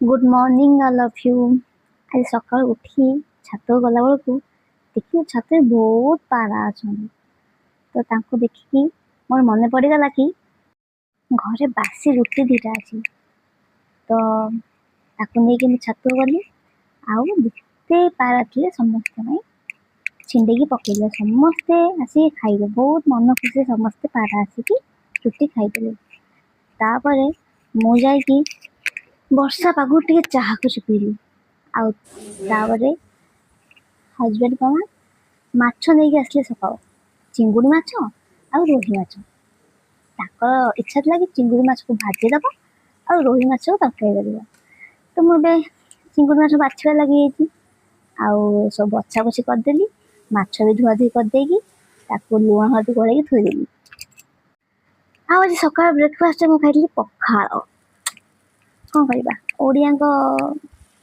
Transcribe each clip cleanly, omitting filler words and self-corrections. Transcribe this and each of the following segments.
Good morning all of you. आज सकाल उठी छात गला बेलू देखिए छात बहुत पारा अच्छा। तो तांको देखिकी मोर मन पड़गला कि घरे बासी रुटी दीटा अच्छी। तो ताको नहीं छात गली आते पारा थे समस्ते छिंडी पकड़े समस्ते आसिक खाइले बहुत मन खुशी समस्ते पारा आसिक रुटी खाईदे। तापर मु जाकि वर्षा पाग टे चाह को चुपीली आउे हजबैंड कौन माछ नहीं आसले सका चिंगुड़ी माछ आ रोही माछ इच्छा था कि चिंगुड़ी माछ को भाजीदब आ रोही माछ को तरकारी कर। तो मुझे चिंगुड़ी माछ बाछवा लगी सब बछा बछी करदेली माछ भी धुआ धुई करदेगी लुण हल्दी गोल थोदेली। आज सकाल ब्रेकफास्ट में खाई पखाड़। कौन करवा ओडिया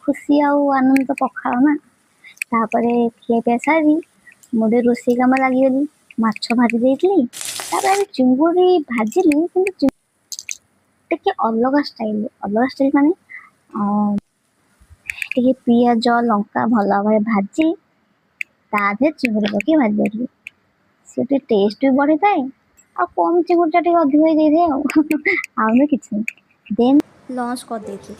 खुशी आनंद तो पखाड़ ना। तापर खियापिया सारी मुझे रोषे कम लगिगली माछ भाजी देती चिंगुड़ी भाजिली कि अलग स्टाइल माने पियाज लंका भल भाव भाजी ताधे चिंगुड़ी पकई भाजी देती सी टेस्ट भी बढ़ी थाए आ कम चिंगुड़ी अधिक हो जाए कि देन लंच कर देती।